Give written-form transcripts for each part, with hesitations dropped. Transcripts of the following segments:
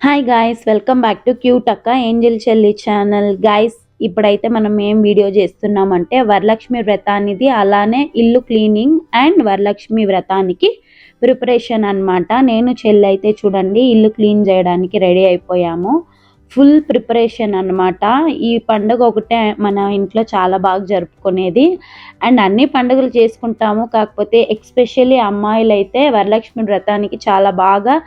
Hi guys, welcome back to cute అక్క Angel చెల్లి channel. Guys, ఇప్పుడైతే మనం ఏం వీడియో చేస్తున్నామంటే వరలక్ష్మి వ్రతానిది, అలానే ఇల్లు క్లీనింగ్ అండ్ వరలక్ష్మి వ్రతానికి ప్రిపరేషన్ అన్నమాట. నేను చెల్లి అయితే చూడండి ఇల్లు క్లీన్ చేయడానికి రెడీ అయిపోయాము. ఫుల్ ప్రిపరేషన్ అన్నమాట. ఈ పండుగ ఒకటే మన ఇంట్లో చాలా బాగా జరుపుకునేది. అండ్ అన్ని పండుగలు చేసుకుంటాము, కాకపోతే ఎక్స్పెషల్లీ అమ్మాయిలు అయితే వరలక్ష్మి వ్రతానికి చాలా బాగా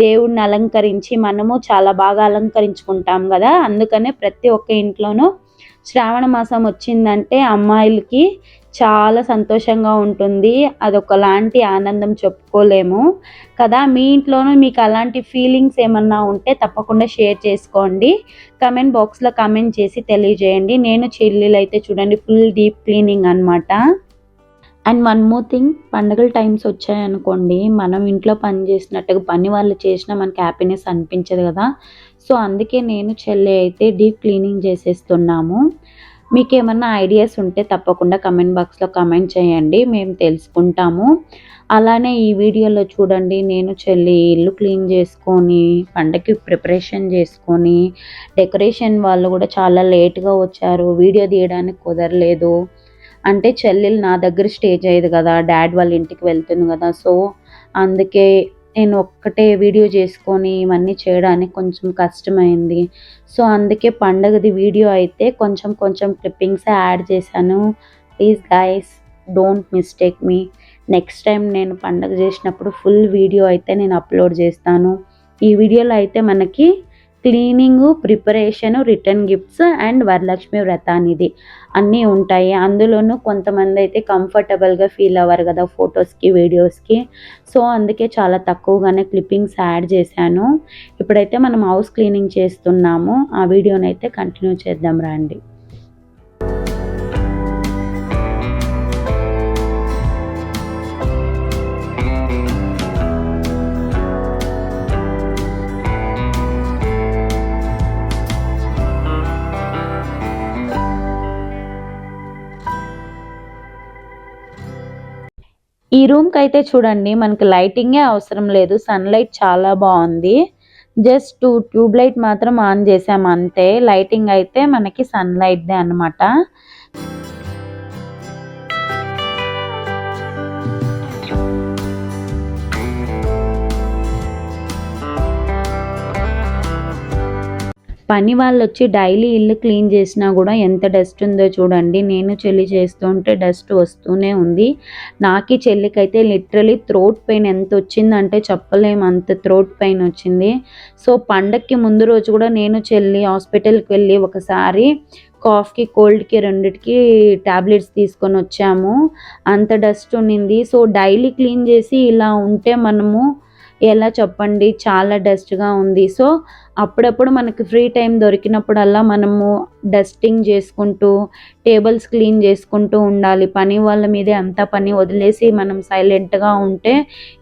దేవుడిని అలంకరించి మనము చాలా బాగా అలంకరించుకుంటాం కదా. అందుకనే ప్రతి ఒక్క ఇంట్లోనూ శ్రావణ మాసం వచ్చిందంటే అమ్మాయిలకి చాలా సంతోషంగా ఉంటుంది. అదొకలాంటి ఆనందం చెప్పుకోలేము కదా. మీ ఇంట్లోనూ మీకు అలాంటి ఫీలింగ్స్ ఏమన్నా ఉంటే తప్పకుండా షేర్ చేసుకోండి. కమెంట్ బాక్స్లో కమెంట్ చేసి తెలియజేయండి. నేను చెల్లెలు అయితే చూడండి ఫుల్ డీప్ క్లీనింగ్ అనమాట. అండ్ వన్ మోర్ థింగ్, పండుగల టైమ్స్ వచ్చాయనుకోండి, మనం ఇంట్లో పని చేసినట్టుగా పని వాళ్ళు చేసినా మనకి హ్యాపీనెస్ అనిపించదు కదా. సో అందుకే నేను చెల్లి అయితే డీప్ క్లీనింగ్ చేసేస్తున్నాము. మీకు ఏమన్నా ఐడియాస్ ఉంటే తప్పకుండా కమెంట్ బాక్స్లో కమెంట్ చేయండి, మేము తెలుసుకుంటాము. అలానే ఈ వీడియోలో చూడండి నేను చెల్లి ఇల్లు క్లీన్ చేసుకొని పండగకి ప్రిపరేషన్ చేసుకొని, డెకరేషన్ వాళ్ళు కూడా చాలా లేట్గా వచ్చారు, వీడియో తీయడానికి కుదరలేదు. అంటే చెల్లెలు నా దగ్గర స్టే చేయదు కదా, డాడ్ వాళ్ళ ఇంటికి వెళ్తుంది కదా. సో అందుకే నేను ఒక్కటే వీడియో చేసుకొని ఇవన్నీ చేయడానికి కొంచెం కష్టమైంది. సో అందుకే పండగది వీడియో అయితే కొంచెం కొంచెం క్లిప్పింగ్స్ యాడ్ చేశాను. Please guys, don't mistake me. Next time నేను పండగ చేసినప్పుడు ఫుల్ వీడియో అయితే నేను అప్లోడ్ చేస్తాను. ఈ వీడియోలో అయితే మనకి cleaning, preparation, return gifts and Varalakshmi వ్రతానిది అన్నీ ఉంటాయి. అందులోనూ కొంతమంది అయితే కంఫర్టబుల్గా ఫీల్ అవ్వరు కదా ఫొటోస్కి, వీడియోస్కి. సో అందుకే చాలా తక్కువగానే క్లిప్పింగ్స్ యాడ్ చేశాను. ఇప్పుడైతే మనం హౌస్ క్లీనింగ్ చేస్తున్నాము. ఆ వీడియోనైతే కంటిన్యూ చేద్దాం రండి. ఈ రూమ్కి అయితే చూడండి మనకి లైటింగే అవసరం లేదు, సన్లైట్ చాలా బాగుంది. జస్ట్ ట్యూబ్ లైట్ మాత్రం ఆన్ చేసాం అంతే. లైటింగ్ అయితే మనకి సన్లైట్దే అనమాట. పని వాళ్ళు వచ్చి డైలీ ఇల్లు క్లీన్ చేసినా కూడా ఎంత డస్ట్ ఉందో చూడండి. నేను చెల్లి చేస్తుంటే డస్ట్ వస్తూనే ఉంది. నాకి చెల్లికైతే లిటరలీ థ్రోట్ పెయిన్ ఎంత వచ్చిందంటే చెప్పలేము, అంత థ్రోట్ పెయిన్ వచ్చింది. సో పండక్కి ముందు రోజు కూడా నేను చెల్లి హాస్పిటల్కి వెళ్ళి ఒకసారి కాఫ్కి, కోల్డ్కి రెండిటికి ట్యాబ్లెట్స్ తీసుకొని వచ్చాము. అంత డస్ట్ ఉన్నింది. సో డైలీ క్లీన్ చేసి ఇలా ఉంటే మనము ఎలా చెప్పండి, చాలా డస్ట్గా ఉంది. సో అప్పుడప్పుడు మనకి ఫ్రీ టైం దొరికినప్పుడల్లా మనము డస్టింగ్ చేసుకుంటూ, టేబుల్స్ క్లీన్ చేసుకుంటూ ఉండాలి. పని వాళ్ళ మీదే అంతా పని వదిలేసి మనం సైలెంట్గా ఉంటే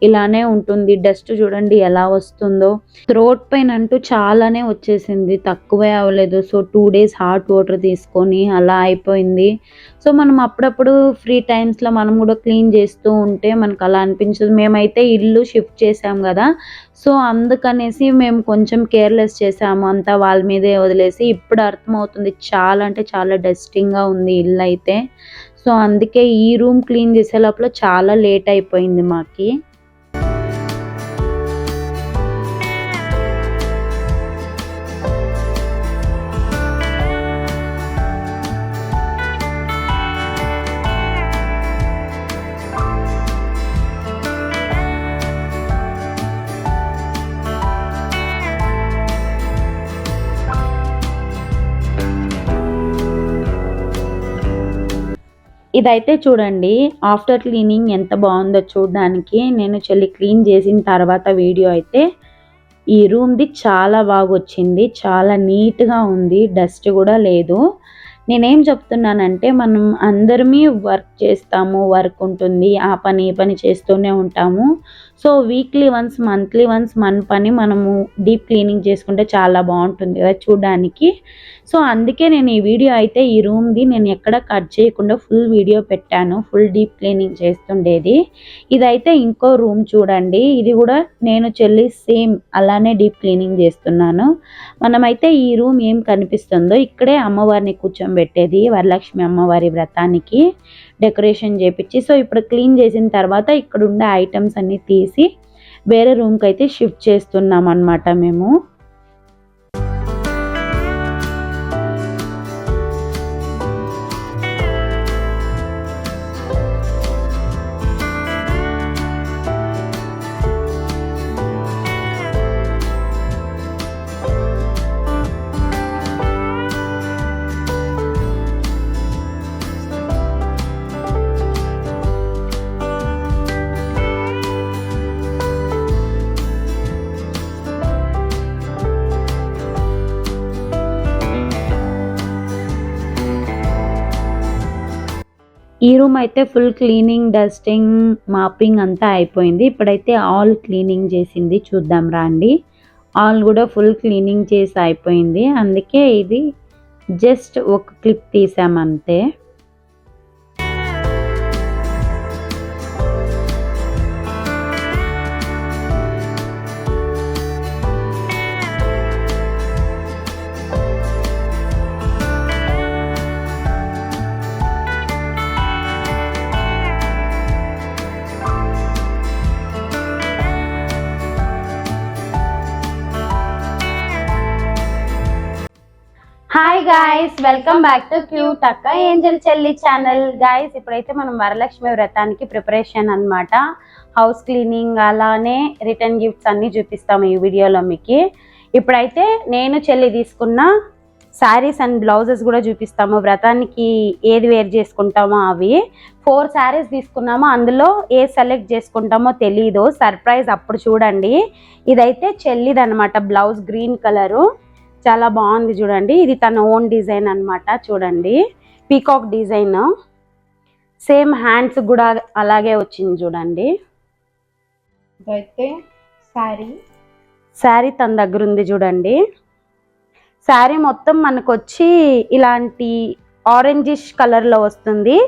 ఇలానే ఉంటుంది. డస్ట్ చూడండి ఎలా వస్తుందో. థ్రోట్ పెయిన్ అంటూ చాలానే వచ్చేసింది, తక్కువే అవ్వలేదు. సో 2 days హాట్ వాటర్ తీసుకొని అలా అయిపోయింది. సో మనం అప్పుడప్పుడు ఫ్రీ టైమ్స్లో మనం కూడా క్లీన్ చేస్తూ ఉంటే మనకు అలా అనిపించదు. మేమైతే ఇల్లు షిఫ్ట్ చేసాం కదా, సో అందుకనేసి మేము కొంచెం కేర్లెస్ చేసాము, అంతా వాళ్ళ మీదే వదిలేసి. ఇప్పుడు అర్థమవుతుంది చాలా అంటే చాలా డస్టింగ్గా ఉంది ఇల్లు అయితే. సో అందుకే ఈ రూమ్ క్లీన్ చేసే లోపల చాలా లేట్ అయిపోయింది మాకి. ఇదైతే చూడండి ఆఫ్టర్ క్లీనింగ్ ఎంత బాగుందో చూడడానికి. నేను చెల్లి క్లీన్ చేసిన తర్వాత వీడియో అయితే ఈ రూమ్ది చాలా బాగా వచ్చింది, చాలా నీట్గా ఉంది, డస్ట్ కూడా లేదు. నేనేం చెప్తున్నానంటే మనం అందరమీ వర్క్ చేస్తాము, వర్క్ ఉంటుంది, ఆ పని ఈ పని చేస్తూనే ఉంటాము. So weekly once, monthly once మన పని మనము డీప్ క్లీనింగ్ చేసుకుంటే చాలా బాగుంటుంది కదా చూడడానికి. సో అందుకే నేను ఈ వీడియో అయితే ఈ రూమ్ది నేను ఎక్కడ కట్ చేయకుండా ఫుల్ వీడియో పెట్టాను, ఫుల్ డీప్ క్లీనింగ్ చేస్తుండేది. ఇదైతే ఇంకో రూమ్ చూడండి, ఇది కూడా నేను చెల్లి సేమ్ అలానే డీప్ క్లీనింగ్ చేస్తున్నాను. మనమైతే ఈ రూమ్ ఏం కనిపిస్తుందో ఇక్కడే అమ్మవారిని కూర్చోబెట్టేది వరలక్ష్మి అమ్మవారి వ్రతానికి డెకరేషన్ చేపించి. సో ఇప్పుడు క్లీన్ చేసిన తర్వాత ఇక్కడ ఉండే ఐటమ్స్ అన్ని తీసి వేరే రూమ్కి అయితే షిఫ్ట్ చేస్తున్నాం అన్నమాట మేము. ఈ రూమ్ అయితే ఫుల్ క్లీనింగ్, డస్టింగ్, మాపింగ్ అంతా అయిపోయింది. ఇప్పుడైతే ఆల్ క్లీనింగ్ చేసింది చూద్దాం రండి. ఆల్ కూడా ఫుల్ క్లీనింగ్ చేసి అయిపోయింది, అందుకే ఇది జస్ట్ ఒక క్లిప్ తీసామంతే. Hi guys, welcome back to cute Akka angel Chelli channel. Guys ఇప్పుడైతే మనం వరలక్ష్మి వ్రతానికి ప్రిపరేషన్ అన్నమాట. హౌస్ క్లీనింగ్ అలానే రిటర్న్ గిఫ్ట్స్ అన్ని చూపిస్తాము ఈ వీడియోలో మీకు. ఇప్పుడైతే నేను చెల్లి తీసుకున్న శారీస్ అండ్ బ్లౌజెస్ కూడా చూపిస్తాము. వ్రతానికి ఏది వేర్ చేసుకుంటామో అవి 4 శారీస్ తీసుకున్నాము, అందులో ఏ సెలెక్ట్ చేసుకుంటామో తెలీదు, సర్ప్రైజ్ అప్పుడు చూడండి. ఇదైతే చెల్లిది అనమాట, బ్లౌజ్ గ్రీన్ కలరు, చాలా బాగుంది చూడండి. ఇది తన ఓన్ డిజైన్ అన్నమాట, చూడండి పీకాక్ డిజైన్, సేమ్ హ్యాండ్స్ కూడా అలాగే వచ్చింది చూడండి. ఇదైతే శారీ తన దగ్గర ఉంది చూడండి. శారీ మొత్తం మనకు వచ్చి ఇలాంటి ఆరెంజిష్ కలర్లో వస్తుంది,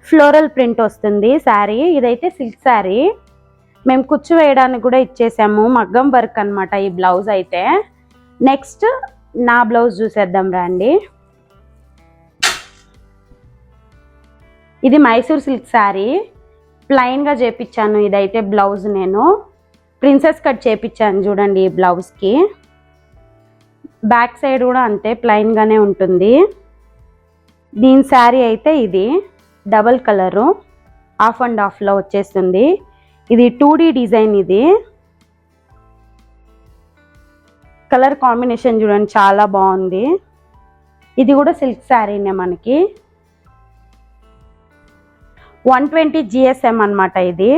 ఫ్లోరల్ ప్రింట్ వస్తుంది శారీ. ఇదైతే సిల్క్ శారీ, మేము కుచ్చు వేయడానికి కూడా ఇచ్చేసాము, మగ్గం వర్క్ అనమాట ఈ బ్లౌజ్ అయితే. నెక్స్ట్ నా బ్లౌజ్ చూసేద్దాం రండి. ఇది మైసూర్ సిల్క్ శారీ, ప్లెయిన్గా చేపించాను. ఇదైతే బ్లౌజ్ నేను ప్రిన్సెస్ కట్ చేపించాను చూడండి ఈ బ్లౌజ్కి. బ్యాక్ సైడ్ కూడా అంతే ప్లెయిన్గానే ఉంటుంది. దీని శారీ అయితే ఇది డబల్ కలరు, హాఫ్ అండ్ హాఫ్లో వచ్చేస్తుంది. ఇది 2D డిజైన్, ఇది కలర్ కాంబినేషన్ చూడండి చాలా బాగుంది. ఇది కూడా సిల్క్ శారీనే మనకి, 120 GSM అనమాట ఇది.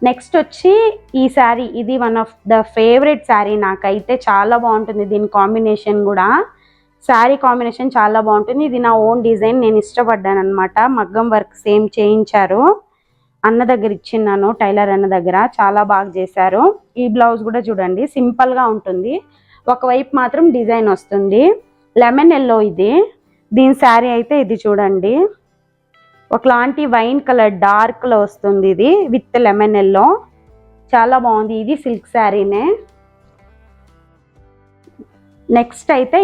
నెక్స్ట్ వచ్చి ఈ శారీ, ఇది one of the favourite sari నాకైతే, చాలా బాగుంటుంది దీని కాంబినేషన్ కూడా. శారీ కాంబినేషన్ చాలా బాగుంటుంది. ఇది నా ఓన్ డిజైన్, నేను ఇష్టపడ్డాను అనమాట. మగ్గం వర్క్ సేమ్ చేయించారు, అన్న దగ్గర ఇచ్చిన్నాను, టైలర్ అన్న దగ్గర, చాలా బాగా చేశారు. ఈ బ్లౌజ్ కూడా చూడండి సింపుల్గా ఉంటుంది, ఒకవైపు మాత్రం డిజైన్ వస్తుంది. లెమన్ ఎల్లో ఇది. దీని శారీ అయితే ఇది చూడండి, ఒకలాంటి వైన్ కలర్ డార్క్లో వస్తుంది, ఇది విత్ లెమన్ ఎల్లో, చాలా బాగుంది. ఇది సిల్క్ శారీనే. నెక్స్ట్ అయితే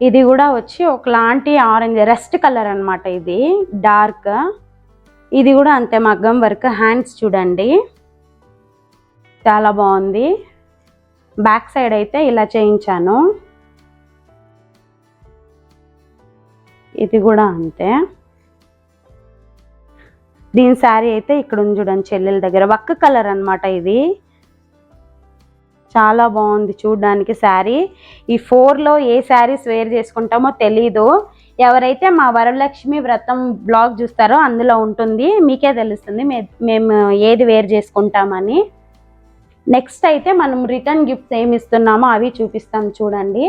ఇది కూడా వచ్చి ఒకలాంటి ఆరెంజ్ రెస్ట్ కలర్ అనమాట, ఇది డార్క్. ఇది కూడా అంతే మగ్గం వర్క్, హ్యాండ్స్ చూడండి చాలా బాగుంది. బ్యాక్ సైడ్ అయితే ఇలా చేయించాను, ఇది కూడా అంతే. దీని శారీ అయితే ఇక్కడ ఉంది చూడండి చెల్లెల దగ్గర, వక్ కలర్ అనమాట ఇది, చాలా బాగుంది చూడడానికి శారీ. ఈ 4లో ఏ శారీస్ వేర్ చేసుకుంటామో తెలీదు, ఎవరైతే మా వరలక్ష్మి వ్రతం బ్లాగ్ చూస్తారో అందులో ఉంటుంది, మీకే తెలుస్తుంది మేము ఏది వేర్ చేసుకుంటామని. నెక్స్ట్ అయితే మనం రిటర్న్ గిఫ్ట్స్ ఏమి ఇస్తున్నామో అవి చూపిస్తాం చూడండి.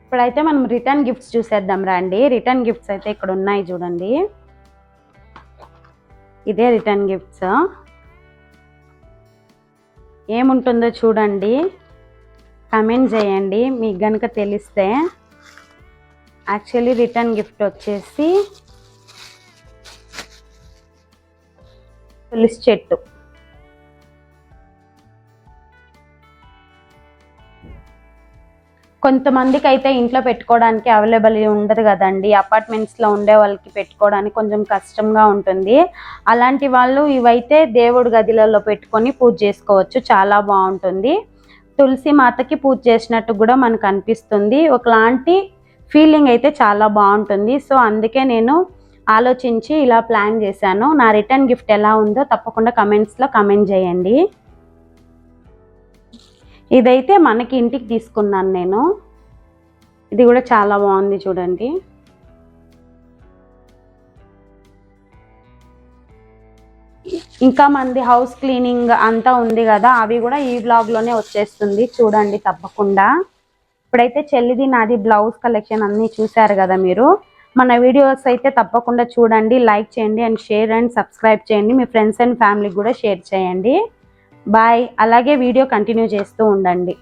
ఇప్పుడైతే మనం రిటర్న్ గిఫ్ట్స్ చూసేద్దాం రండి. రిటర్న్ గిఫ్ట్స్ అయితే ఇక్కడ ఉన్నాయి చూడండి, ఇదే రిటర్న్ గిఫ్ట్స్. ఏముంటుందో చూడండి, కమెంట్ చేయండి మీకు కనుక తెలిస్తే. యాక్చువల్లీ రిటర్న్ గిఫ్ట్ వచ్చేసి తులసి చెట్టు. కొంతమందికి అయితే ఇంట్లో పెట్టుకోవడానికి అవైలబుల్ ఉండదు కదండి, అపార్ట్మెంట్స్లో ఉండే వాళ్ళకి పెట్టుకోవడానికి కొంచెం కష్టంగా ఉంటుంది. అలాంటి వాళ్ళు ఇవైతే దేవుడి గదిలలో పెట్టుకొని పూజ చేసుకోవచ్చు, చాలా బాగుంటుంది. తులసి మాతకి పూజ చేసినట్టు కూడా మనకు అనిపిస్తుంది, ఒకలాంటి ఫీలింగ్ అయితే చాలా బాగుంటుంది. సో అందుకే నేను ఆలోచించి ఇలా ప్లాన్ చేశాను. నా రిటర్న్ గిఫ్ట్ ఎలా ఉందో తప్పకుండా కమెంట్స్లో కమెంట్ చేయండి. ఇదైతే మనకి ఇంటికి తీసుకున్నాను నేను. ఇది కూడా చాలా బాగుంది చూడండి. ఇంకా మంది హౌస్ క్లీనింగ్ అంతా ఉంది కదా, అవి కూడా ఈ వ్లాగ్లోనే వచ్చేస్తుంది చూడండి తప్పకుండా. ఇప్పుడైతే చెల్లిది నాది బ్లౌజ్ కలెక్షన్ అన్నీ చూశారు కదా మీరు. మన వీడియోస్ అయితే తప్పకుండా చూడండి, లైక్ చేయండి అండ్ షేర్ అండ్ సబ్స్క్రైబ్ చేయండి. మీ ఫ్రెండ్స్ అండ్ ఫ్యామిలీకి కూడా షేర్ చేయండి. బాయ్. అలాగే వీడియో కంటిన్యూ చేస్తూ ఉండండి.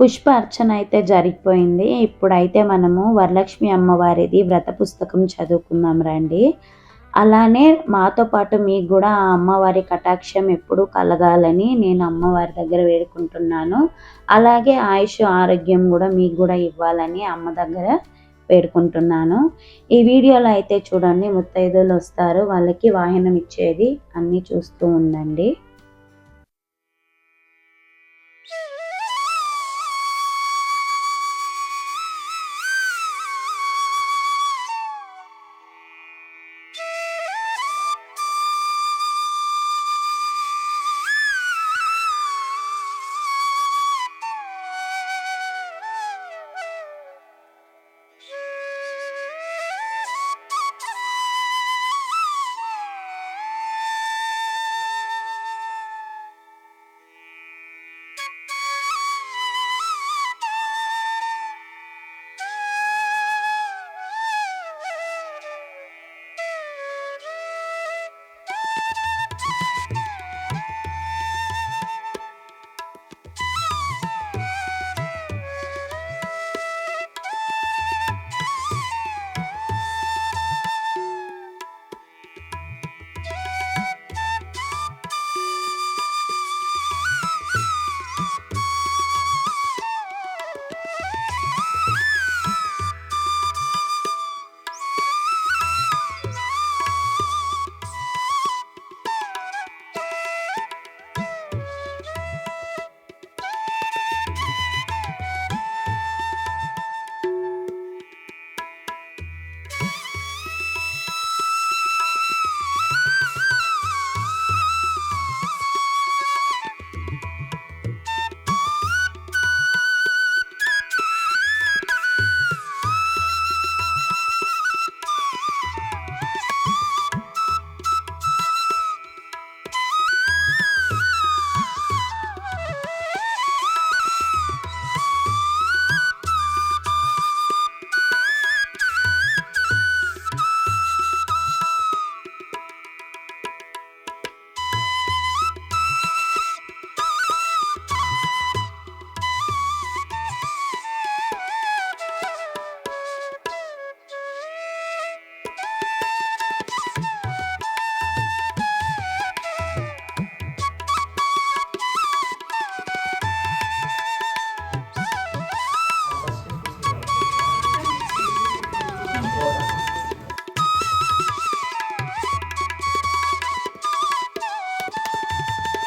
పుష్ప అర్చన అయితే జరిగిపోయింది. ఇప్పుడైతే మనము వరలక్ష్మి అమ్మవారిది వ్రత పుస్తకం చదువుకుందాం రండి. అలానే మాతో పాటు మీకు కూడా ఆ అమ్మవారి కటాక్షం ఎప్పుడూ కలగాలని నేను అమ్మవారి దగ్గర వేడుకుంటున్నాను. అలాగే ఆయుష్ ఆరోగ్యం కూడా మీకు కూడా ఇవ్వాలని అమ్మ దగ్గర వేడుకుంటున్నాను. ఈ వీడియోలో అయితే చూడండి, ముత్తైదువులు వస్తారు, వాళ్ళకి వాహనం ఇచ్చేది అన్నీ చూస్తూ ఉండండి.